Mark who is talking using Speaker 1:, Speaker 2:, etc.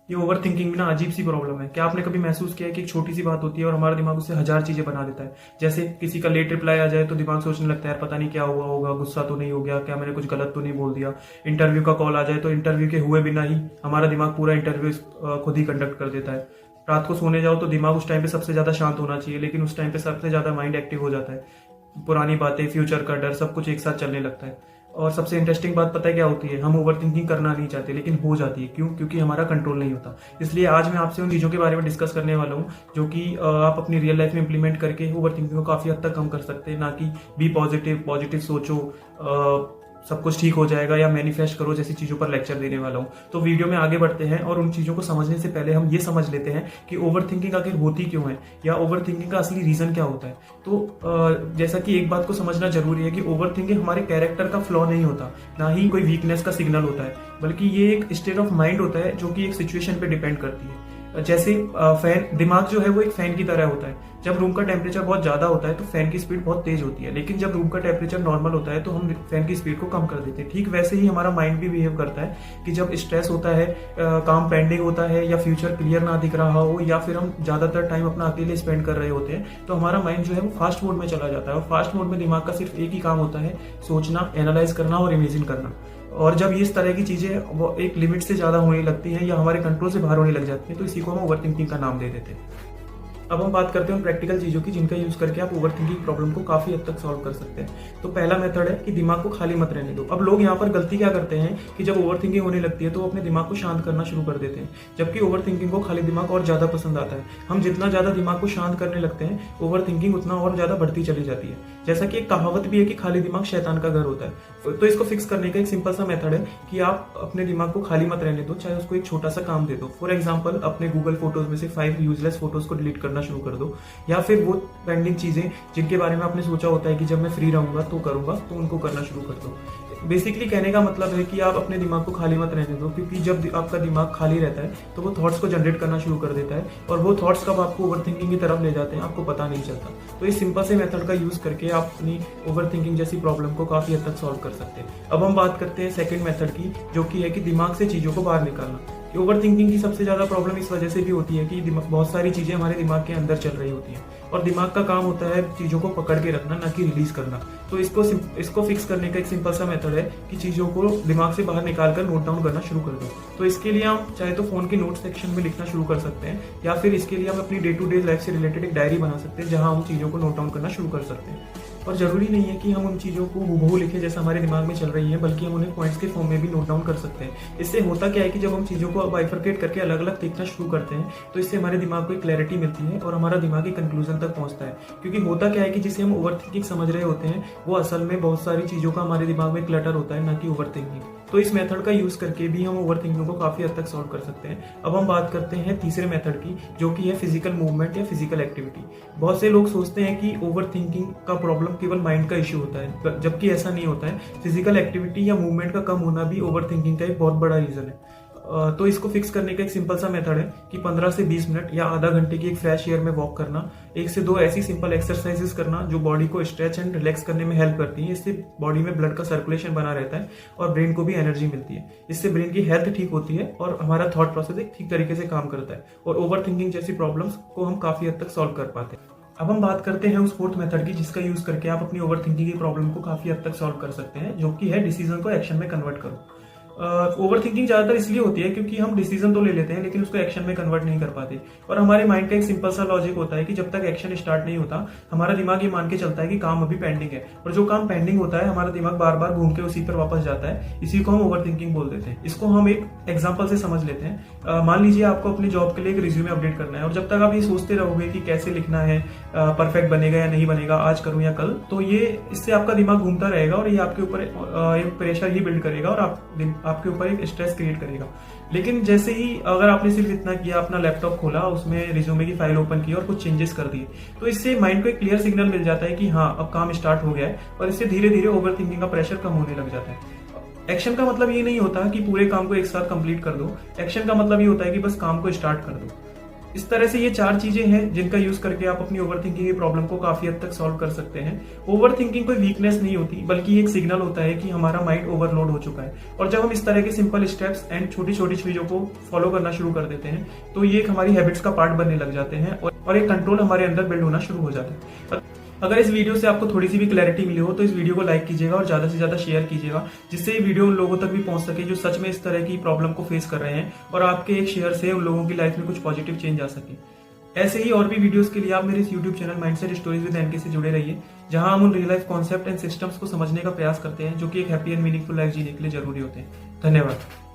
Speaker 1: ये over thinking में ना अजीब सी प्रॉब्लम है। क्या आपने कभी महसूस किया है कि एक छोटी सी बात होती है और हमारा दिमाग उससे हजार चीजें बना देता है। जैसे किसी का लेट रिप्लाई आ जाए तो दिमाग सोचने लगता है यार पता नहीं क्या हुआ होगा, गुस्सा तो नहीं हो गया, क्या मैंने कुछ गलत तो नहीं बोल दिया। इंटरव्यू का कॉल आ जाए तो इंटरव्यू के हुए बिना ही हमारा दिमाग पूरा इंटरव्यू खुद ही कंडक्ट कर देता है। रात को सोने जाओ तो दिमाग उस टाइम पे सबसे ज्यादा शांत होना चाहिए, लेकिन उस टाइम पे सबसे ज्यादा माइंड एक्टिव हो जाता है। पुरानी बातें, फ्यूचर का डर, सब कुछ एक साथ चलने लगता है। और सबसे इंटरेस्टिंग बात पता है क्या होती है? हम ओवर थिंकिंग करना नहीं चाहते लेकिन हो जाती है। क्यों? क्योंकि हमारा कंट्रोल नहीं होता। इसलिए आज मैं आपसे उन चीज़ों के बारे में डिस्कस करने वाला हूँ जो कि आप अपनी रियल लाइफ में इंप्लीमेंट करके ओवर थिंकिंग को काफ़ी हद तक कम कर सकते हैं। ना कि बी पॉजिटिव, पॉजिटिव सोचो, सब कुछ ठीक हो जाएगा या मैनिफेस्ट करो जैसी चीज़ों पर लेक्चर देने वाला हूँ। तो वीडियो में आगे बढ़ते हैं और उन चीज़ों को समझने से पहले हम ये समझ लेते हैं कि ओवर थिंकिंग आखिर होती क्यों है या ओवर थिंकिंग का असली रीज़न क्या होता है। तो जैसा कि एक बात को समझना जरूरी है कि ओवर थिंकिंग हमारे कैरेक्टर का फ्लॉ नहीं होता, ना ही कोई वीकनेस का सिग्नल होता है, बल्कि ये एक स्टेट ऑफ माइंड होता है जो कि एक सिचुएशन पे डिपेंड करती है। जैसे फैन, दिमाग जो है वो एक फैन की तरह होता है। जब रूम का टेम्परेचर बहुत ज्यादा होता है तो फैन की स्पीड बहुत तेज होती है, लेकिन जब रूम का टेम्परेचर नॉर्मल होता है तो हम फैन की स्पीड को कम कर देते हैं। ठीक वैसे ही हमारा माइंड भी बिहेव करता है कि जब स्ट्रेस होता है, काम पेंडिंग होता है या फ्यूचर क्लियर ना दिख रहा हो या फिर हम ज्यादातर टाइम अपना अकेले स्पेंड कर रहे होते हैं, तो हमारा माइंड जो है वो फास्ट मोड में चला जाता है। और फास्ट मोड में दिमाग का सिर्फ एक ही काम होता है, सोचना, एनालाइज करना और इमेजिन करना। और जब इस तरह की चीजें वो एक लिमिट से ज्यादा होने लगती हैं या हमारे कंट्रोल से बाहर होने लग जाती हैं, तो इसी को हम ओवर थिंकिंग का नाम दे देते हैं। अब हम बात करते हैं प्रैक्टिकल चीजों की जिनका यूज करके आप ओवर थिंकिंग प्रॉब्लम को काफी हद तक सॉल्व कर सकते हैं। तो पहला मेथड है कि दिमाग को खाली मत रहने दो। अब लोग यहाँ पर गलती क्या करते हैं कि जब ओवर थिंकिंग होने लगती है तो वो अपने दिमाग को शांत करना शुरू कर देते हैं, जबकि ओवर थिंकिंग को खाली दिमाग और ज्यादा पसंद आता है। हम जितना ज्यादा दिमाग को शांत करने लगते हैं, ओवर थिंकिंग उतना और ज्यादा बढ़ती चली जाती है। जैसा कि एक कहावत भी है कि खाली दिमाग शैतान का घर होता है। तो इसको फिक्स करने का एक सिंपल सा मेथड है कि आप अपने दिमाग को खाली मत रहने दो, चाहे उसको एक छोटा सा काम दे दो। फॉर एग्जाम्पल, अपने गूगल फोटोज में से 5 यूजलेस फोटोज को डिलीट करना शुरू कर दो, या फिर वो पेंडिंग चीजें जिनके बारे में आपने सोचा होता है कि जब मैं फ्री रहूंगा तो करूंगा, तो उनको करना शुरू कर दो। बेसिकली कहने का मतलब है कि आप अपने दिमाग को खाली मत रहने दो, क्योंकि जब आपका दिमाग खाली रहता है तो वो थॉट्स को जनरेट करना शुरू कर देता है, और वो थॉट्स कब आपको ओवर थिंकिंग की तरफ ले जाते हैं आपको पता नहीं चलता। तो इस सिंपल से मेथड का यूज करके आप अपनी ओवर थिंकिंग जैसी प्रॉब्लम को काफी हद तक सॉल्व कर सकते हैं। अब हम बात करते हैं सेकंड मेथड की, जो कि है कि दिमाग से चीजों को बाहर निकालना। ओवर थिंकिंग की सबसे ज्यादा प्रॉब्लम इस वजह से भी होती है कि बहुत सारी चीजें हमारे दिमाग के अंदर चल रही होती हैं, और दिमाग का काम होता है चीजों को पकड़ के रखना, ना कि रिलीज करना। तो इसको फिक्स करने का एक सिंपल सा मेथड है कि चीजों को दिमाग से बाहर निकाल कर नोट डाउन करना शुरू कर दो। तो इसके लिए हम चाहे तो फोन के नोट सेक्शन में लिखना शुरू कर सकते हैं, या फिर इसके लिए हम अपनी डे टू डे लाइफ से रिलेटेड एक डायरी बना सकते हैं जहां हम चीजों को नोट डाउन करना शुरू कर सकते हैं। और जरूरी नहीं है कि हम उन चीजों को हूबहू लिखें जैसा हमारे दिमाग में चल रही है, बल्कि हम उन्हें पॉइंट्स के फॉर्म में भी नोट डाउन कर सकते हैं। इससे होता क्या है कि जब हम चीजों को बाइफरकेट करके अलग अलग देखना शुरू करते हैं तो इससे हमारे दिमाग को एक क्लैरिटी मिलती है और हमारा दिमाग एक कंक्लूजन तक पहुंचता है। क्योंकि होता क्या है कि जिसे हम ओवर थिंकिंग समझ रहे होते हैं वो असल में बहुत सारी चीजों का हमारे दिमाग में क्लटर होता है, ना कि ओवर थिंकिंग। तो इस मेथड का यूज करके भी हम ओवर थिंकिंग को काफी हद तक सॉल्व कर सकते हैं। अब हम बात करते हैं तीसरे मेथड की, जो कि है फिजिकल मूवमेंट या फिजिकल एक्टिविटी। बहुत से लोग सोचते हैं कि ओवर थिंकिंग का प्रॉब्लम केवल माइंड का इश्यू होता है, जबकि ऐसा नहीं होता है। फिजिकल एक्टिविटी या मूवमेंट का कम होना भी ओवर थिंकिंग का एक बहुत बड़ा रीजन है। तो इसको फिक्स करने का एक सिंपल सा मेथड है कि 15 से 20 मिनट या आधा घंटे की एक फ्रेश एयर में वॉक करना, 1 से 2 ऐसी सिंपल एक्सरसाइजेस करना जो बॉडी को स्ट्रेच एंड रिलैक्स करने में हेल्प करती हैं। इससे बॉडी में ब्लड का सर्कुलेशन बना रहता है और ब्रेन को भी एनर्जी मिलती है। इससे ब्रेन की हेल्थ ठीक होती है और हमारा थॉट प्रोसेस एक ठीक तरीके से काम करता है, और ओवर थिंकिंग जैसी प्रॉब्लम्स को हम काफी हद तक सॉल्व कर पाते हैं। अब हम बात करते हैं उस फोर्थ मेथड की जिसका यूज करके आप अपनी ओवर थिंकिंग की प्रॉब्लम को काफी हद तक सॉल्व कर सकते हैं, जो कि है डिसीजन को एक्शन में कन्वर्ट करो। ओवर थिंकिंग ज्यादातर इसलिए होती है क्योंकि हम डिसीजन तो ले लेते हैं लेकिन उसको एक्शन में कन्वर्ट नहीं कर पाते। और हमारे माइंड का एक सिंपल सा लॉजिक होता है कि जब तक एक्शन स्टार्ट नहीं होता हमारा दिमाग ये मान के चलता है कि काम अभी पेंडिंग है, और जो काम पेंडिंग होता है हमारा दिमाग बार बार घूम के उसी पर वापस जाता है। इसी को हम ओवर थिंकिंग बोल देते हैं। इसको हम एक एग्जाम्पल से समझ लेते हैं। मान लीजिए आपको अपनी जॉब के लिए एक रिज्यूमे अपडेट करना है, और जब तक आप ये सोचते रहोगे कि कैसे लिखना है, परफेक्ट बनेगा या नहीं बनेगा, आज करूं या कल, तो ये इससे आपका दिमाग घूमता रहेगा और ये आपके ऊपर एक प्रेशर ही बिल्ड करेगा और आपके ऊपर एक स्ट्रेस क्रिएट करेगा। लेकिन जैसे ही अगर आपने सिर्फ इतना किया, अपना लैपटॉप खोला, उसमें रिज्यूमे की फाइल ओपन की और कुछ चेंजेस कर दिए, तो इससे माइंड को एक क्लियर सिग्नल मिल जाता है कि हाँ अब काम स्टार्ट हो गया है, और इससे धीरे धीरे ओवर थिंकिंग का प्रेशर कम होने लग जाता है। एक्शन का मतलब ये नहीं होता कि पूरे काम को एक साथ कंप्लीट कर दो। एक्शन का मतलब ये होता है कि बस काम को स्टार्ट कर दो। इस तरह से ये 4 चीजें हैं जिनका यूज करके आप अपनी ओवरथिंकिंग की प्रॉब्लम को काफी हद तक सॉल्व कर सकते हैं। ओवरथिंकिंग कोई वीकनेस नहीं होती, बल्कि एक सिग्नल होता है कि हमारा माइंड ओवरलोड हो चुका है। और जब हम इस तरह के सिंपल स्टेप्स एंड छोटी छोटी चीजों को फॉलो करना शुरू कर देते हैं तो ये एक हमारी हैबिट्स का पार्ट बनने लग जाते हैं और एक कंट्रोल हमारे अंदर बिल्ड होना शुरू हो जाता है। अगर इस वीडियो से आपको थोड़ी सी भी क्लैरिटी मिली हो तो इस वीडियो को लाइक कीजिएगा और ज्यादा से ज्यादा शेयर कीजिएगा, जिससे ये वीडियो उन लोगों तक भी पहुंच सके जो सच में इस तरह की प्रॉब्लम को फेस कर रहे हैं और आपके एक शेयर से उन लोगों की लाइफ में कुछ पॉजिटिव चेंज आ सके। ऐसे ही और भी वीडियोस के लिए आप मेरे इस YouTube channel mindset stories with NK से जुड़े रहिए, जहां हम उन real life concept and systems को समझने का प्रयास करते हैं जो कि एक हैप्पी एंड मीनिंगफुल लाइफ जीने के लिए जरूरी होते हैं। धन्यवाद।